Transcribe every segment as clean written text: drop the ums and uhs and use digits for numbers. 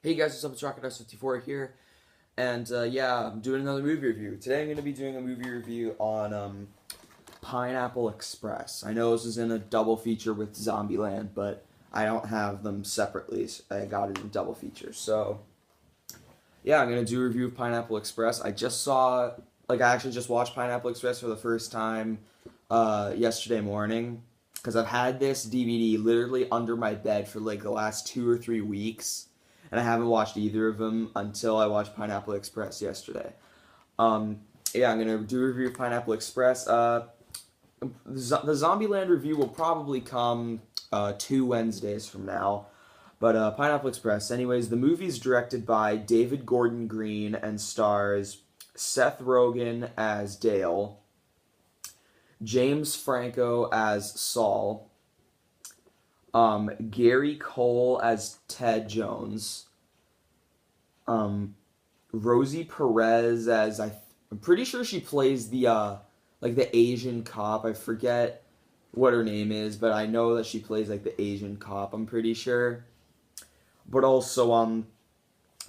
Hey guys, what's up? It's Rocket54 here, and yeah, I'm doing another movie review. Today I'm going to be doing a movie review on Pineapple Express. I know this is in a double feature with Zombieland, but I don't have them separately. So I got it in double feature. So yeah, I'm going to do a review of Pineapple Express. I actually just watched Pineapple Express for the first time yesterday morning because I've had this DVD literally under my bed for like the last 2 or 3 weeks, and I haven't watched either of them until I watched Pineapple Express yesterday. Um, yeah, I'm gonna do a review of Pineapple Express. The Zombieland review will probably come 2 Wednesdays from now. But Pineapple Express, anyways, the movie's directed by David Gordon Green and stars Seth Rogen as Dale, James Franco as Saul, Gary Cole as Ted Jones, Rosie Perez as I'm pretty sure she plays the like the Asian cop. I forget what her name is, but I know that she plays like the Asian cop. I'm pretty sure. But also a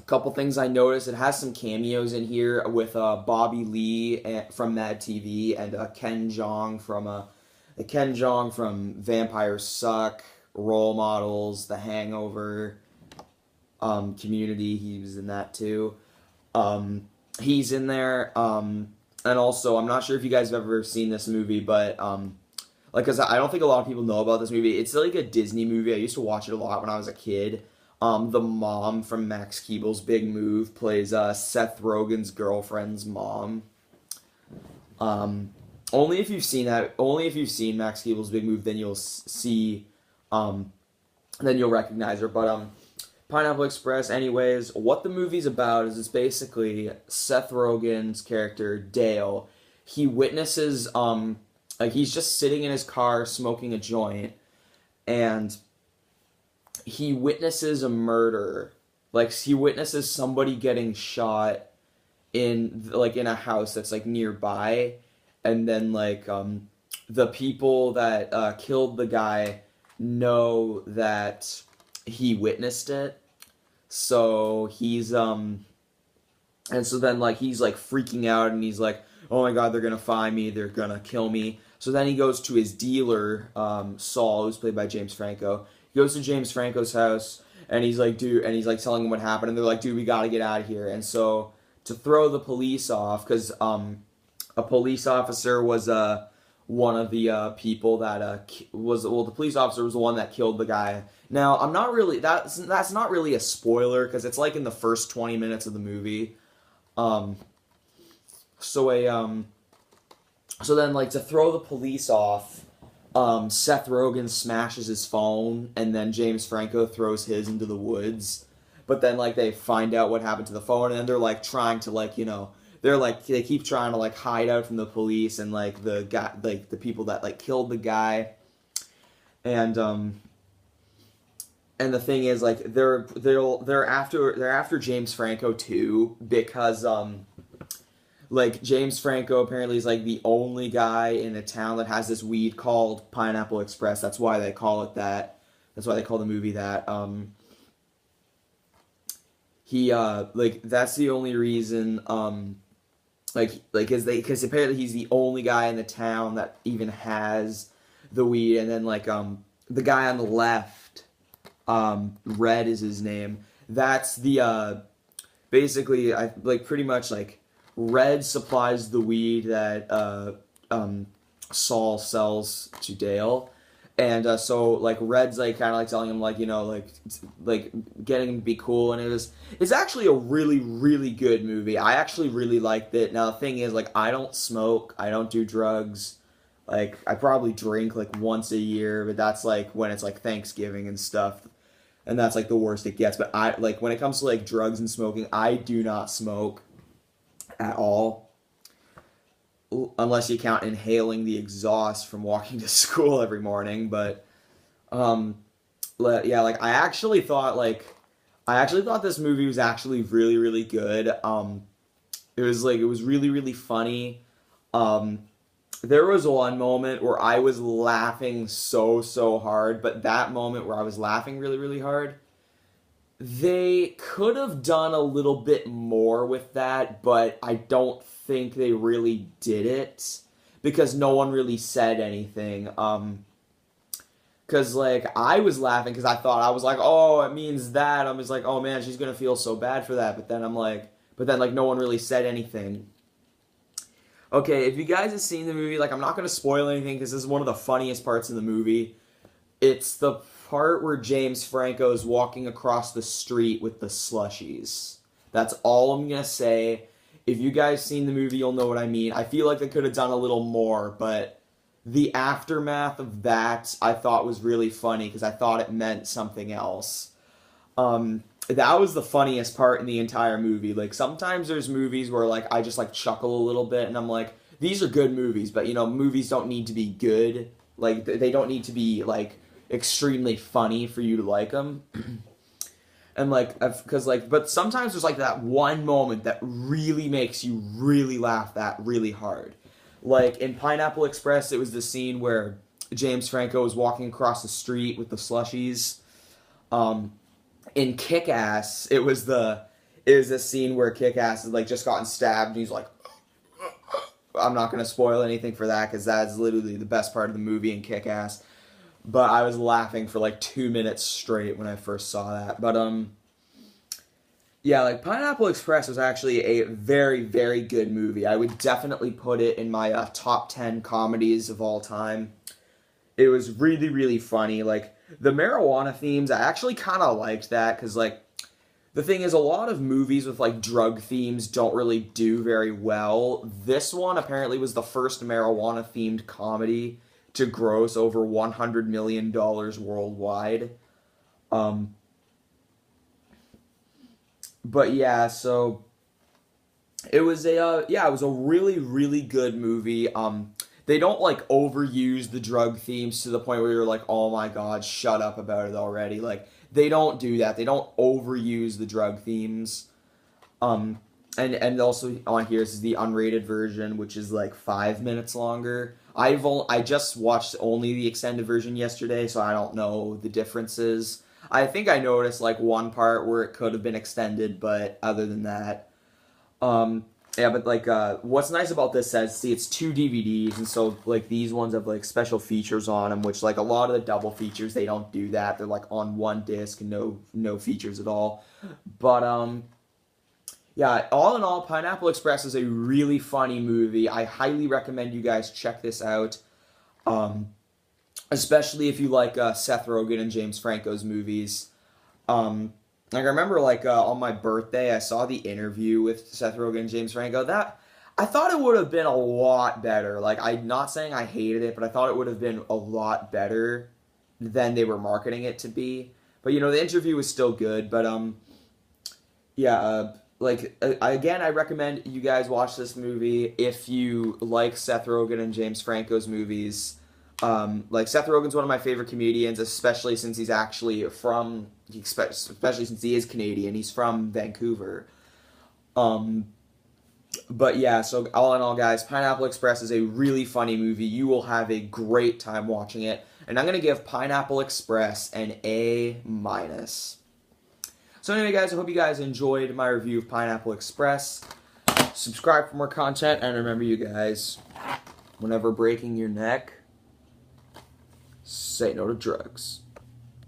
couple things I noticed. It has some cameos in here with Bobby Lee from Mad TV and Ken Jeong from Vampires Suck, Role Models, The Hangover, Community. He was in that too. He's in there. And also, I'm not sure if you guys have ever seen this movie, but cause I don't think a lot of people know about this movie. It's like a Disney movie. I used to watch it a lot when I was a kid. The mom from Max Keeble's Big Move plays Seth Rogen's girlfriend's mom. Only if you've seen Max Keeble's Big Move, then you'll then you'll recognize her. But Pineapple Express, anyways, what the movie's about is it's basically Seth Rogen's character Dale. He witnesses he's just sitting in his car smoking a joint, and he witnesses a murder. Like, he witnesses somebody getting shot in a house that's like nearby, and then the people that killed the guy know that he witnessed it. So he's freaking out, and he's like, oh my god, they're gonna find me, they're gonna kill me. So then he goes to his dealer, Saul, who's played by James Franco. He goes to James Franco's house, and he's like, telling him what happened, and they're like, dude, we gotta get out of here. And so, to throw the police off, because a police officer was one of the people that the police officer was the one that killed the guy. Now, I'm not really, that's not really a spoiler, because it's like in the first 20 minutes of the movie. So then, to throw the police off, Seth Rogen smashes his phone, and then James Franco throws his into the woods. But then, they find out what happened to the phone, and then they're, trying to, they keep trying to, hide out from the police and, the guy, the people that, killed the guy. And the thing is, they're after James Franco, too, because, James Franco apparently is the only guy in a town that has this weed called Pineapple Express. That's why they call it that. That's why they call the movie that. That's the only reason. Because apparently he's the only guy in the town that even has the weed, and then the guy on the left, Red is his name. That's the basically pretty much Red supplies the weed that Saul sells to Dale, and so Red's kind of telling him getting him to be cool, and it's actually a really, really good movie. I actually really liked it. Now the thing is, I don't smoke, I don't do drugs, I probably drink once a year, but that's when it's Thanksgiving and stuff, and that's the worst it gets. But I when it comes to drugs and smoking, I do not smoke at all, unless you count inhaling the exhaust from walking to school every morning. But yeah, I actually thought this movie was actually really, really good. It was really, really funny. There was one moment where I was laughing so hard, but that moment where I was laughing really, really hard, They could have done a little bit more with that, but I don't think they really did it because no one really said anything. Because, like, I was laughing because I was like, oh, it means that. I was like, oh, man, she's going to feel so bad for that. But then no one really said anything. Okay, if you guys have seen the movie, like, I'm not going to spoil anything because this is one of the funniest parts in the movie. It's the part where James Franco is walking across the street with the slushies. That's all I'm going to say. If you guys seen the movie, you'll know what I mean. I feel like they could have done a little more, but the aftermath of that I thought was really funny because I thought it meant something else. That was the funniest part in the entire movie. Like, sometimes there's movies where, like, I just, like, chuckle a little bit, and I'm like, these are good movies, but, you know, movies don't need to be good. Like, they don't need to be, like, extremely funny for you to like them. And, like, because, like, but sometimes there's, like, that one moment that really makes you really laugh that really hard. Like, in Pineapple Express, it was the scene where James Franco was walking across the street with the slushies. In Kick-Ass, it was a scene where Kick-Ass has, like, just gotten stabbed, and he's like, I'm not going to spoil anything for that, because that's literally the best part of the movie in Kick-Ass. But I was laughing for, like, 2 minutes straight when I first saw that. But, yeah, like, Pineapple Express was actually a very, very good movie. I would definitely put it in my top 10 comedies of all time. It was really, really funny. Like, the marijuana themes, I actually kind of liked that, because, like, the thing is, a lot of movies with, like, drug themes don't really do very well. This one apparently was the first marijuana-themed comedy to gross over $100 million worldwide. But yeah, so it was a really, really good movie. They don't, like, overuse the drug themes to the point where you're like, oh my god, shut up about it already. Like, they don't do that. They don't overuse the drug themes. And also on here, this is the unrated version, which is, like, 5 minutes longer. I just watched only the extended version yesterday, so I don't know the differences. I think I noticed, like, one part where it could have been extended, but other than that, yeah, but, like, what's nice about this is, see, it's 2 DVDs, and so, like, these ones have, like, special features on them, which, like, a lot of the double features, they don't do that. They're, like, on one disc and no features at all. But, yeah, all in all, Pineapple Express is a really funny movie. I highly recommend you guys check this out, especially if you like Seth Rogen and James Franco's movies. Like, I remember, like, on my birthday, I saw the interview with Seth Rogen and James Franco. I thought it would have been a lot better. Like, I'm not saying I hated it, but I thought it would have been a lot better than they were marketing it to be. But, you know, the interview was still good. But, yeah, again, I recommend you guys watch this movie if you like Seth Rogen and James Franco's movies. Like, Seth Rogen's one of my favorite comedians, especially since he's actually especially since he is Canadian. He's from Vancouver. But yeah, so all in all, guys, Pineapple Express is a really funny movie. You will have a great time watching it. And I'm going to give Pineapple Express an A-. So anyway, guys, I hope you guys enjoyed my review of Pineapple Express. Subscribe for more content, and remember, you guys, whenever breaking your neck, say no to drugs.